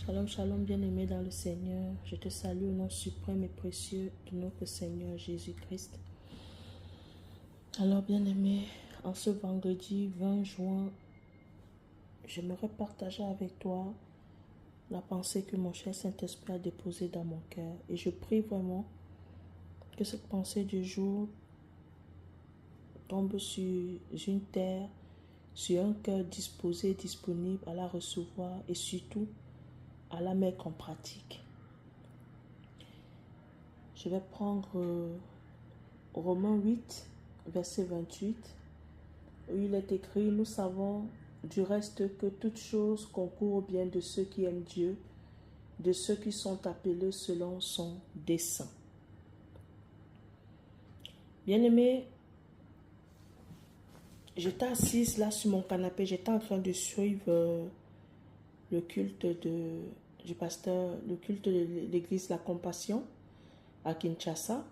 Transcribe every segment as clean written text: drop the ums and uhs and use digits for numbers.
Shalom, shalom, bien-aimé dans le Seigneur. Je te salue au nom suprême et précieux de notre Seigneur Jésus-Christ. Alors, bien-aimé, en ce vendredi 20 juin, j'aimerais partager avec toi la pensée que mon cher Saint-Esprit a déposée dans mon cœur. Et je prie vraiment que cette pensée du jour tombe sur une terre, sur un cœur disposé, disponible à la recevoir et surtout à la mettre en pratique. Je vais prendre Romains 8, verset 28, où il est écrit: nous savons du reste que toute chose concourt au bien de ceux qui aiment Dieu, de ceux qui sont appelés selon son dessein. Bien-aimé, j'étais assise là sur mon canapé, j'étais en train de suivre le culte du pasteur, le culte de l'église La Compassion à Kinshasa.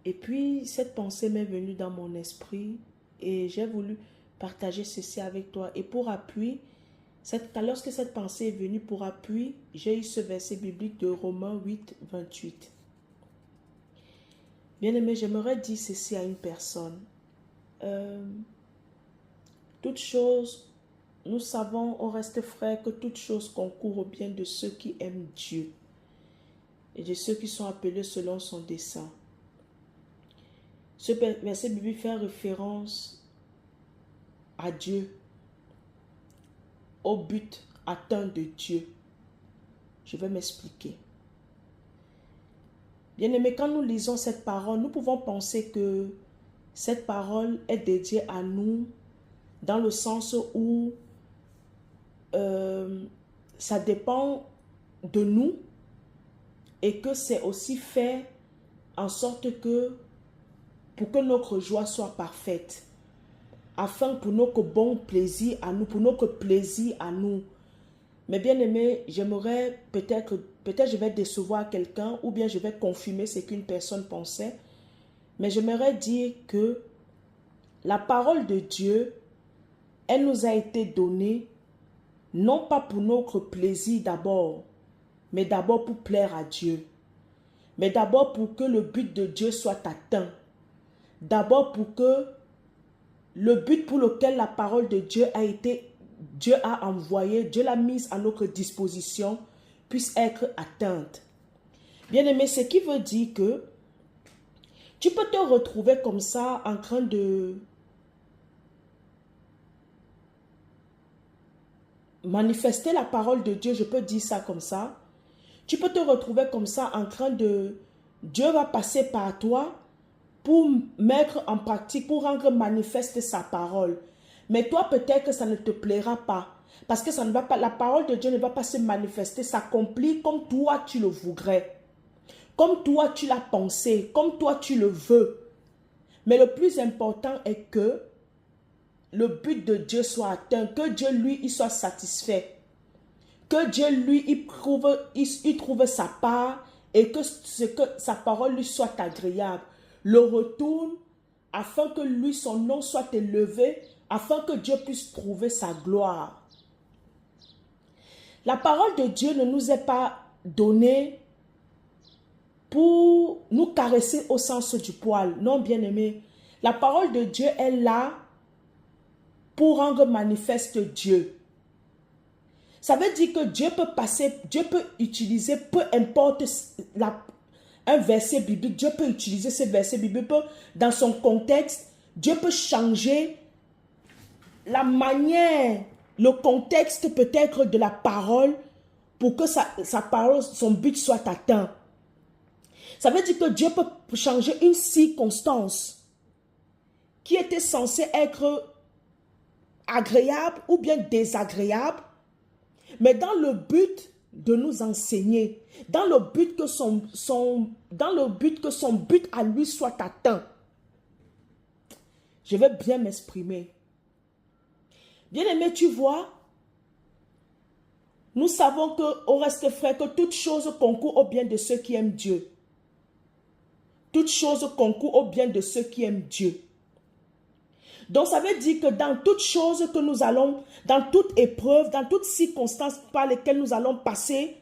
Et puis, cette pensée m'est venue dans mon esprit et j'ai voulu partager ceci avec toi. Et pour appui, lorsque cette pensée est venue pour appui, j'ai eu ce verset biblique de Romains 8, 28. Bien-aimé, j'aimerais dire ceci à une personne. Toute chose, nous savons, on reste frères, que toute chose concourt au bien de ceux qui aiment Dieu et de ceux qui sont appelés selon son dessein. Ce verset biblique fait référence à Dieu, au but atteint de Dieu. Je vais m'expliquer. Bien-aimés, quand nous lisons cette parole, nous pouvons penser que cette parole est dédiée à nous dans le sens où ça dépend de nous et que c'est aussi fait en sorte que pour que notre joie soit parfaite, afin pour notre bon plaisir à nous, pour notre plaisir à nous. Mais bien aimé, j'aimerais peut-être je vais décevoir quelqu'un ou bien je vais confirmer ce qu'une personne pensait. Mais j'aimerais dire que la parole de Dieu, elle nous a été donnée non pas pour notre plaisir d'abord, mais d'abord pour plaire à Dieu. Mais d'abord pour que le but de Dieu soit atteint. D'abord pour que le but pour lequel la parole de Dieu a envoyé, Dieu l'a mise à notre disposition, puisse être atteinte. Bien-aimé, ce qui veut dire que tu peux te retrouver comme ça en train de manifester la parole de Dieu, je peux dire ça comme ça. Tu peux te retrouver comme ça en train de... Dieu va passer par toi pour mettre en pratique, pour rendre manifeste sa parole. Mais toi, peut-être que ça ne te plaira pas. Parce que ça ne va pas, la parole de Dieu ne va pas se manifester, s'accomplir comme toi tu le voudrais. Comme toi tu l'as pensé, comme toi tu le veux. Mais le plus important est que le but de Dieu soit atteint, que Dieu lui, il soit satisfait. Que Dieu lui, il trouve sa part et que sa parole lui soit agréable. Le retourne afin que lui, son nom soit élevé, afin que Dieu puisse trouver sa gloire. La parole de Dieu ne nous est pas donnée pour nous caresser au sens du poil. Non, bien-aimé. La parole de Dieu est là pour rendre manifeste Dieu. Ça veut dire que Dieu peut utiliser, peu importe un verset biblique, Dieu peut utiliser ce verset biblique dans son contexte. Dieu peut changer la manière, le contexte peut-être de la parole pour que sa parole, son but soit atteint. Ça veut dire que Dieu peut changer une circonstance qui était censée être agréable ou bien désagréable, mais dans le but de nous enseigner, dans le but que son but à lui soit atteint. Je vais bien m'exprimer. Bien-aimé, tu vois, nous savons qu'au reste frère, que toute chose concourt au bien de ceux qui aiment Dieu. Toute chose concourt au bien de ceux qui aiment Dieu. Donc ça veut dire que dans toute chose que nous allons, dans toute épreuve, dans toutes circonstances par lesquelles nous allons passer,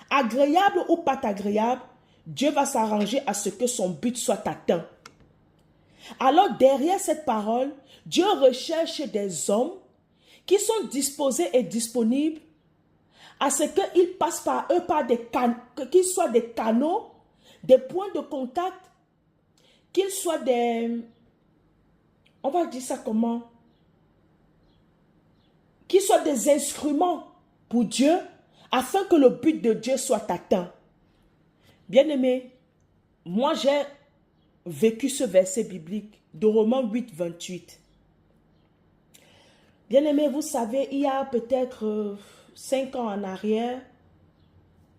agréable ou pas agréable, Dieu va s'arranger à ce que son but soit atteint. Alors derrière cette parole, Dieu recherche des hommes qui sont disposés et disponibles à ce qu'ils passent par eux, qu'ils soient des canaux, des points de contact, qu'ils soient des... On va dire ça comment? Qu'ils soient des instruments pour Dieu, afin que le but de Dieu soit atteint. Bien-aimés, moi j'ai vécu ce verset biblique de Romains 8, 28. Bien-aimés, vous savez, il y a peut-être 5 ans en arrière,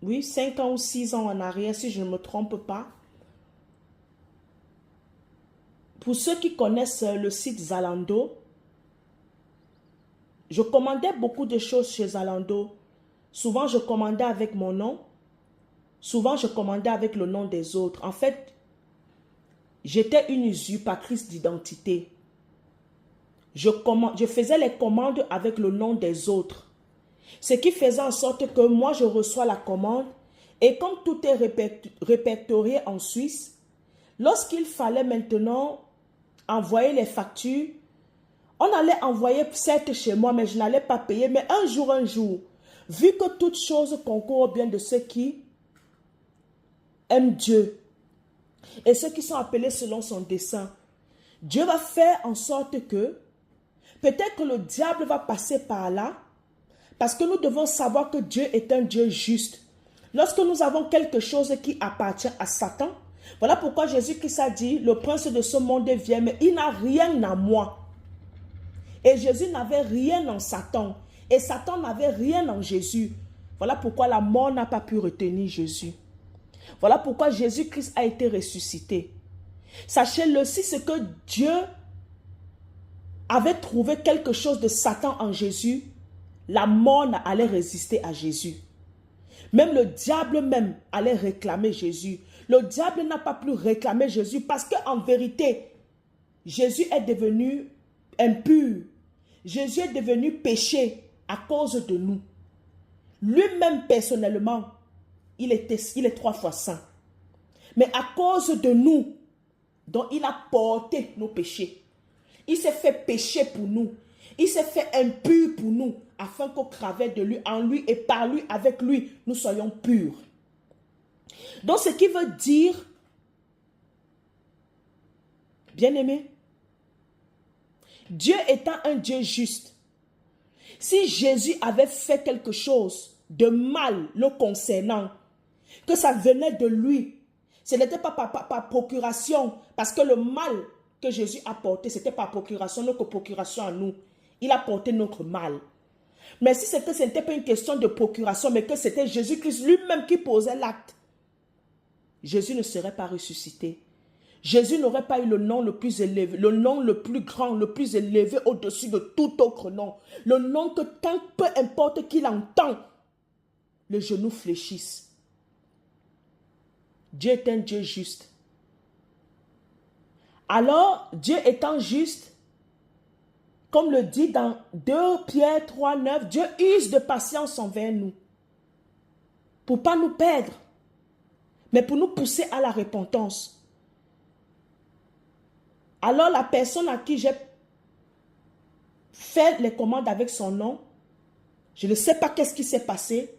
oui, 5 ans ou 6 ans en arrière, si je ne me trompe pas. Pour ceux qui connaissent le site Zalando, je commandais beaucoup de choses chez Zalando. Souvent, je commandais avec mon nom. Souvent, je commandais avec le nom des autres. En fait, j'étais une usurpatrice d'identité. Je faisais les commandes avec le nom des autres. Ce qui faisait en sorte que moi, je reçois la commande. Et comme tout est répertorié en Suisse, lorsqu'il fallait maintenant envoyer les factures, on allait envoyer certes chez moi, mais je n'allais pas payer. Mais un jour, vu que toute chose concourt au bien de ceux qui aiment Dieu et ceux qui sont appelés selon son dessein, Dieu va faire en sorte que peut-être que le diable va passer par là, parce que nous devons savoir que Dieu est un Dieu juste. Lorsque nous avons quelque chose qui appartient à Satan, voilà pourquoi Jésus-Christ a dit, le prince de ce monde vient, mais il n'a rien à moi. Et Jésus n'avait rien en Satan. Et Satan n'avait rien en Jésus. Voilà pourquoi la mort n'a pas pu retenir Jésus. Voilà pourquoi Jésus-Christ a été ressuscité. Sachez-le, si c'est que Dieu avait trouvé quelque chose de Satan en Jésus, la mort allait résister à Jésus. Même le diable même allait réclamer Jésus. Le diable n'a pas pu réclamer Jésus parce qu'en vérité, Jésus est devenu impur. Jésus est devenu péché à cause de nous. Lui-même personnellement, il est 3 fois saint. Mais à cause de nous, dont il a porté nos péchés. Il s'est fait péché pour nous. Il s'est fait impur pour nous, afin qu'au travers de lui, en lui et par lui, avec lui, nous soyons purs. Donc ce qui veut dire, bien-aimé, Dieu étant un Dieu juste, si Jésus avait fait quelque chose de mal le concernant, que ça venait de lui, ce n'était pas par procuration, parce que le mal que Jésus a porté, c'était par procuration, notre procuration à nous. Il a porté notre mal. Mais si c'était, ce n'était pas une question de procuration, mais que c'était Jésus-Christ lui-même qui posait l'acte, Jésus ne serait pas ressuscité. Jésus n'aurait pas eu le nom le plus élevé, le nom le plus grand, le plus élevé au-dessus de tout autre nom. Le nom que tant peu importe qu'il entend, le genou fléchisse. Dieu est un Dieu juste. Alors, Dieu étant juste, comme le dit dans 2 Pierre 3, 9, Dieu use de patience envers nous, pour ne pas nous perdre, mais pour nous pousser à la repentance. Alors la personne à qui j'ai fait les commandes avec son nom, je ne sais pas qu'est-ce qui s'est passé.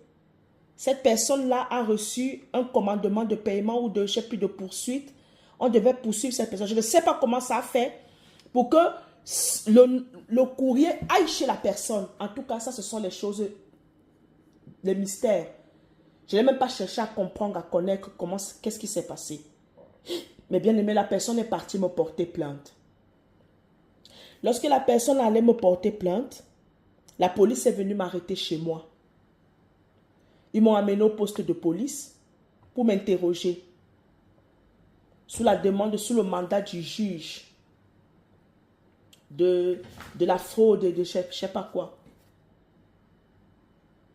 Cette personne-là a reçu un commandement de paiement ou de, je sais plus, de poursuite. On devait poursuivre cette personne. Je ne sais pas comment ça a fait pour que le courrier aille chez la personne. En tout cas, ça, ce sont les choses, les mystères. Je n'ai même pas cherché à comprendre, à connaître qu'est-ce qui s'est passé. Mais bien aimé, la personne est partie me porter plainte. Lorsque la personne allait me porter plainte, la police est venue m'arrêter chez moi. Ils m'ont amené au poste de police pour m'interroger sous la demande, sous le mandat du juge de la fraude, de je ne sais pas quoi.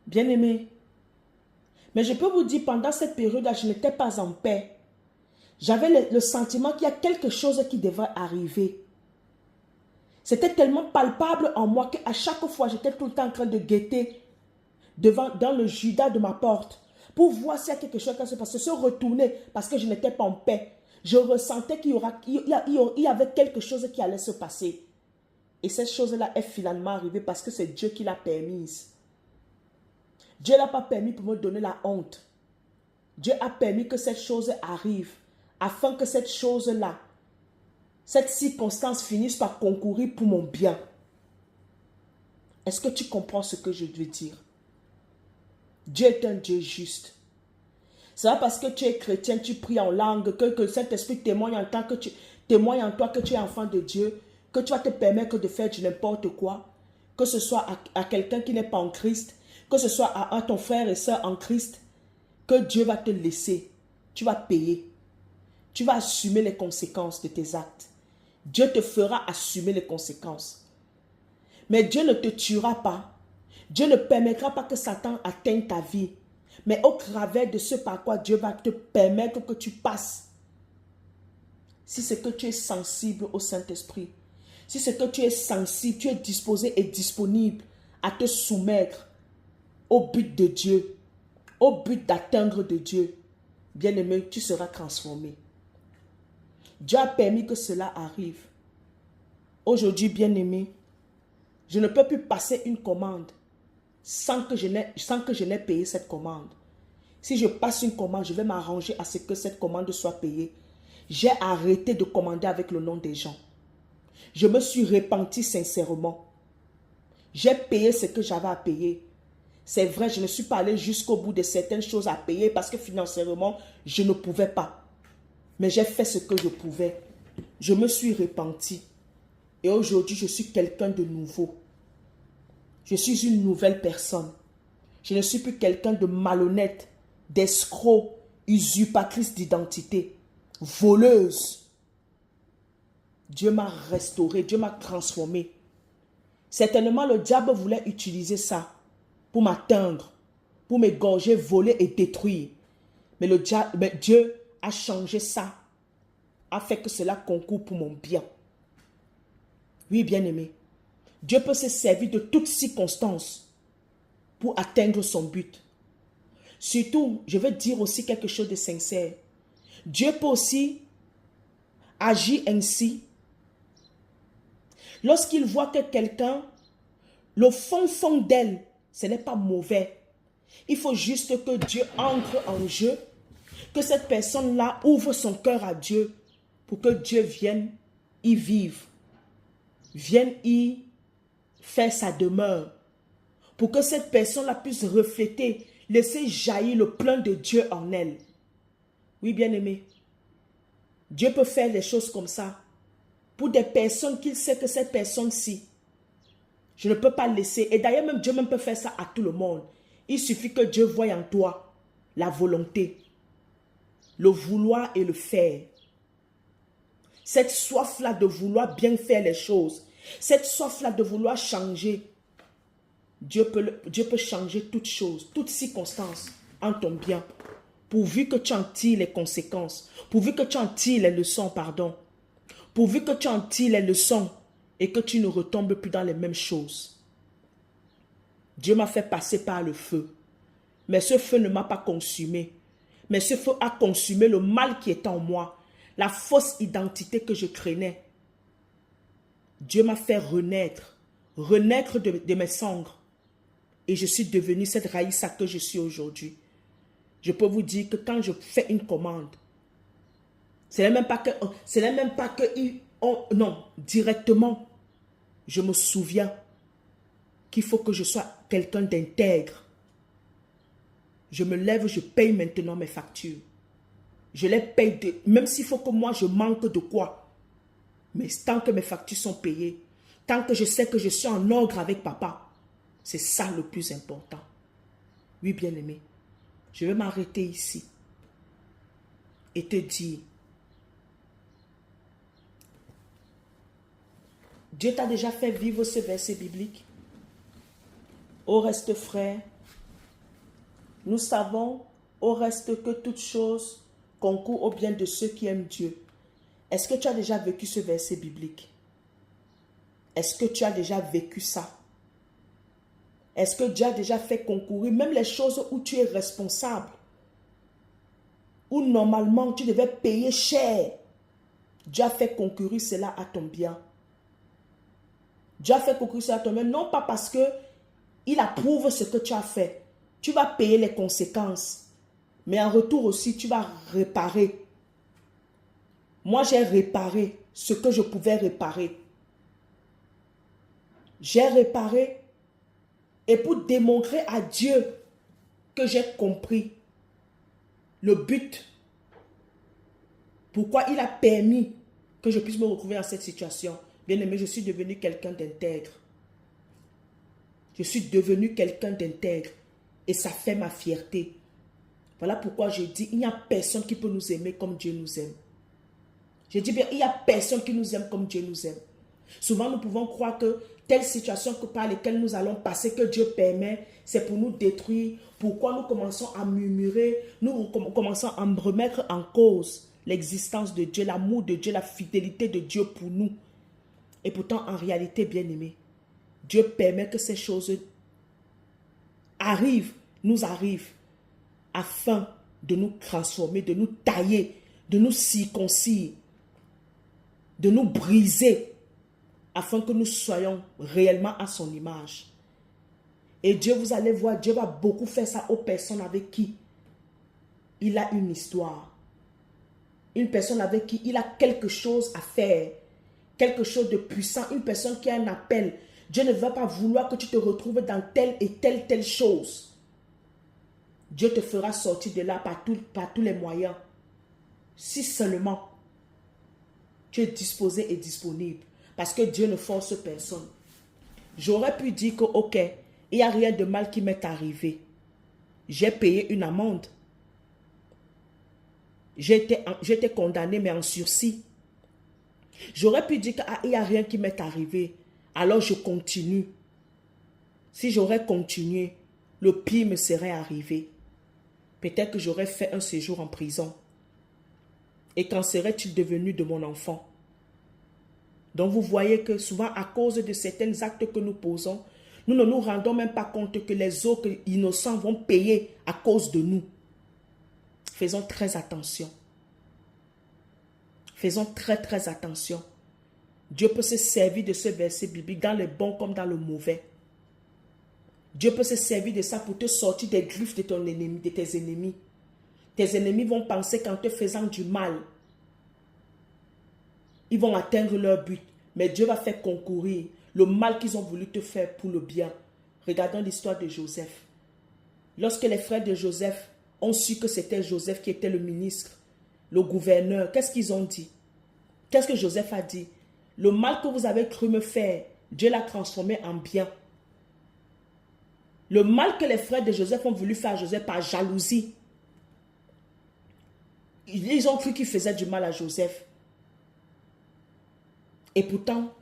Bien aimé. Mais je peux vous dire, pendant cette période-là, je n'étais pas en paix. J'avais le sentiment qu'il y a quelque chose qui devrait arriver. C'était tellement palpable en moi qu'à chaque fois, j'étais tout le temps en train de guetter dans le Judas de ma porte pour voir s'il y a quelque chose qui se passe, se retourner parce que je n'étais pas en paix. Je ressentais qu'il y avait quelque chose qui allait se passer. Et cette chose-là est finalement arrivée parce que c'est Dieu qui l'a permise. Dieu ne l'a pas permis pour me donner la honte. Dieu a permis que cette chose arrive afin que cette chose-là, cette circonstance finisse par concourir pour mon bien. Est-ce que tu comprends ce que je veux dire? Dieu est un Dieu juste. C'est pas parce que tu es chrétien, tu pries en langue, que Saint-Esprit témoigne en toi que tu es enfant de Dieu, que tu vas te permettre de faire du n'importe quoi, que ce soit à quelqu'un qui n'est pas en Christ, que ce soit à ton frère et soeur en Christ, que Dieu va te laisser. Tu vas payer. Tu vas assumer les conséquences de tes actes. Dieu te fera assumer les conséquences. Mais Dieu ne te tuera pas. Dieu ne permettra pas que Satan atteigne ta vie. Mais au travers de ce par quoi Dieu va te permettre que tu passes. Si c'est que tu es sensible au Saint-Esprit, si c'est que tu es sensible, tu es disposé et disponible à te soumettre au but de Dieu, au but d'atteindre de Dieu, bien-aimé, tu seras transformé. Dieu a permis que cela arrive. Aujourd'hui, bien-aimé, je ne peux plus passer une commande sans que je n'ai payé cette commande. Si je passe une commande, je vais m'arranger à ce que cette commande soit payée. J'ai arrêté de commander avec le nom des gens. Je me suis repenti sincèrement. J'ai payé ce que j'avais à payer. C'est vrai, je ne suis pas allé jusqu'au bout de certaines choses à payer parce que financièrement, je ne pouvais pas. Mais j'ai fait ce que je pouvais. Je me suis repenti. Et aujourd'hui, je suis quelqu'un de nouveau. Je suis une nouvelle personne. Je ne suis plus quelqu'un de malhonnête, d'escroc, usurpatrice d'identité, voleuse. Dieu m'a restauré, Dieu m'a transformé. Certainement, le diable voulait utiliser ça pour m'atteindre, pour m'égorger, voler et détruire. Mais Dieu a changé ça, a fait que cela concourt pour mon bien. Oui, bien-aimé, Dieu peut se servir de toutes circonstances pour atteindre son but. Surtout, je veux dire aussi quelque chose de sincère. Dieu peut aussi agir ainsi lorsqu'il voit que quelqu'un, le fond d'elle, ce n'est pas mauvais. Il faut juste que Dieu entre en jeu, que cette personne-là ouvre son cœur à Dieu pour que Dieu vienne y vivre, vienne y faire sa demeure, pour que cette personne-là puisse refléter, laisser jaillir le plein de Dieu en elle. Oui, bien-aimé, Dieu peut faire des choses comme ça pour des personnes qu'il sait que cette personne-ci, je ne peux pas laisser. Et d'ailleurs, même Dieu peut faire ça à tout le monde. Il suffit que Dieu voie en toi la volonté, le vouloir et le faire. Cette soif-là de vouloir bien faire les choses, cette soif-là de vouloir changer, Dieu peut changer toutes choses, toutes circonstances en ton bien, pourvu que tu en tires les conséquences, pourvu que tu en tires les leçons, pourvu que tu en tires les leçons et que tu ne retombes plus dans les mêmes choses. Dieu m'a fait passer par le feu, mais ce feu ne m'a pas consumé, mais ce feu a consumé le mal qui est en moi, la fausse identité que je craignais. Dieu m'a fait renaître de mes cendres. Et je suis devenue cette Raïssa que je suis aujourd'hui. Je peux vous dire que quand je fais une commande, ce n'est même pas que, non, directement, je me souviens qu'il faut que je sois quelqu'un d'intègre. Je me lève, je paye maintenant mes factures. Je les paye, même s'il faut que moi je manque de quoi. Mais tant que mes factures sont payées, tant que je sais que je suis en ordre avec papa, c'est ça le plus important. Oui, bien-aimé, je vais m'arrêter ici et te dire, Dieu t'a déjà fait vivre ce verset biblique. Au reste, frère, nous savons au reste que toute chose concourt au bien de ceux qui aiment Dieu. Est-ce que tu as déjà vécu ce verset biblique? Est-ce que tu as déjà vécu ça? Est-ce que Dieu a déjà fait concourir même les choses où tu es responsable? Où normalement tu devais payer cher? Dieu a fait concourir cela à ton bien. Dieu a fait concourir cela à ton bien, non pas parce que il approuve ce que tu as fait. Tu vas payer les conséquences. Mais en retour aussi, tu vas réparer. Moi, j'ai réparé ce que je pouvais réparer. J'ai réparé. Et pour démontrer à Dieu que j'ai compris le but, pourquoi il a permis que je puisse me retrouver dans cette situation. Bien aimé, je suis devenu quelqu'un d'intègre. Je suis devenu quelqu'un d'intègre. Et ça fait ma fierté. Voilà pourquoi je dis, il n'y a personne qui peut nous aimer comme Dieu nous aime. Je dis bien, il n'y a personne qui nous aime comme Dieu nous aime. Souvent, nous pouvons croire que telle situation par laquelle nous allons passer, que Dieu permet, c'est pour nous détruire. Pourquoi nous commençons à murmurer, nous commençons à remettre en cause l'existence de Dieu, l'amour de Dieu, la fidélité de Dieu pour nous. Et pourtant, en réalité, bien aimé, Dieu permet que ces choses nous arrivent, afin de nous transformer, de nous tailler, de nous circoncire, de nous briser, afin que nous soyons réellement à son image. Et Dieu, vous allez voir, Dieu va beaucoup faire ça aux personnes avec qui il a une histoire. Une personne avec qui il a quelque chose à faire, quelque chose de puissant, une personne qui a un appel. Dieu ne va pas vouloir que tu te retrouves dans telle et telle chose. Dieu te fera sortir de là par tous les moyens. Si seulement tu es disposé et disponible. Parce que Dieu ne force personne. J'aurais pu dire que, ok, il n'y a rien de mal qui m'est arrivé. J'ai payé une amende. J'ai été condamné, mais en sursis. J'aurais pu dire qu'il n'y a rien qui m'est arrivé. Alors je continue. Si j'aurais continué, le pire me serait arrivé. Peut-être que j'aurais fait un séjour en prison. Et qu'en serait-il devenu de mon enfant? Donc vous voyez que souvent à cause de certains actes que nous posons, nous ne nous rendons même pas compte que les autres innocents vont payer à cause de nous. Faisons très attention. Faisons très attention. Dieu peut se servir de ce verset biblique dans le bon comme dans le mauvais. Dieu peut se servir de ça pour te sortir des griffes de ton ennemi, de tes ennemis. Tes ennemis vont penser qu'en te faisant du mal, ils vont atteindre leur but. Mais Dieu va faire concourir le mal qu'ils ont voulu te faire pour le bien. Regardons l'histoire de Joseph. Lorsque les frères de Joseph ont su que c'était Joseph qui était le ministre, le gouverneur, qu'est-ce qu'ils ont dit? Qu'est-ce que Joseph a dit? Le mal que vous avez cru me faire, Dieu l'a transformé en bien. Le mal que les frères de Joseph ont voulu faire à Joseph par jalousie, ils ont cru qu'ils faisaient du mal à Joseph. Et pourtant,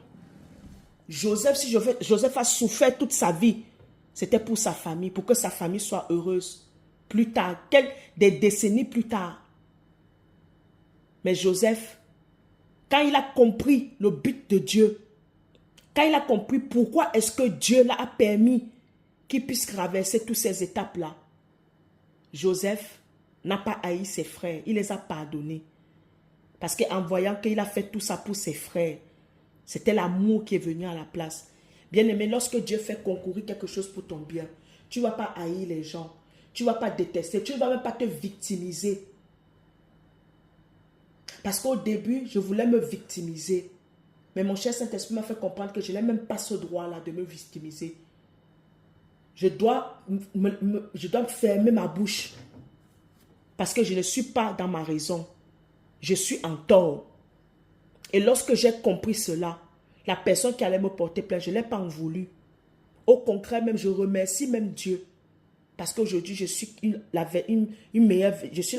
Joseph a souffert toute sa vie. C'était pour sa famille, pour que sa famille soit heureuse. Plus tard, des décennies plus tard. Mais Joseph, quand il a compris le but de Dieu, quand il a compris pourquoi est-ce que Dieu l'a permis qu'il puisse traverser toutes ces étapes-là, Joseph n'a pas haï ses frères, il les a pardonnés. Parce qu'en voyant qu'il a fait tout ça pour ses frères, c'était l'amour qui est venu à la place. Bien-aimé, lorsque Dieu fait concourir quelque chose pour ton bien, tu ne vas pas haïr les gens, tu ne vas pas détester, tu ne vas même pas te victimiser. Parce qu'au début, je voulais me victimiser. Mais mon cher Saint-Esprit m'a fait comprendre que je n'ai même pas ce droit-là de me victimiser. Je dois fermer ma bouche. Parce que je ne suis pas dans ma raison. Je suis en tort. Et lorsque j'ai compris cela, la personne qui allait me porter plainte, je ne l'ai pas en voulu. Au contraire, même, je remercie même Dieu. Parce qu'aujourd'hui, je suis la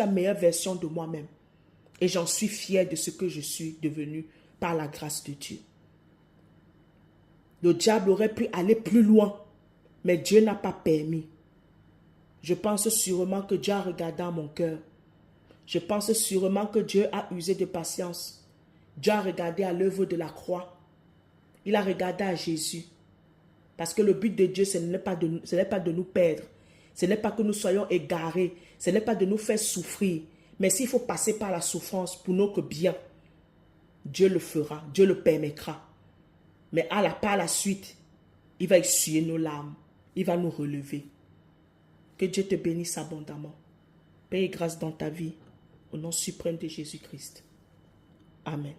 meilleure version de moi-même. Et j'en suis fier de ce que je suis devenu par la grâce de Dieu. Le diable aurait pu aller plus loin, mais Dieu n'a pas permis. Je pense sûrement que Dieu a regardé dans mon cœur. Je pense sûrement que Dieu a usé de patience. Dieu a regardé à l'œuvre de la croix. Il a regardé à Jésus. Parce que le but de Dieu, ce n'est pas de nous perdre. Ce n'est pas que nous soyons égarés. Ce n'est pas de nous faire souffrir. Mais s'il faut passer par la souffrance pour notre bien, Dieu le fera. Dieu le permettra. Mais par la suite, il va essuyer nos larmes. Il va nous relever. Que Dieu te bénisse abondamment. Paix et grâce dans ta vie. Au nom suprême de Jésus-Christ. Amen.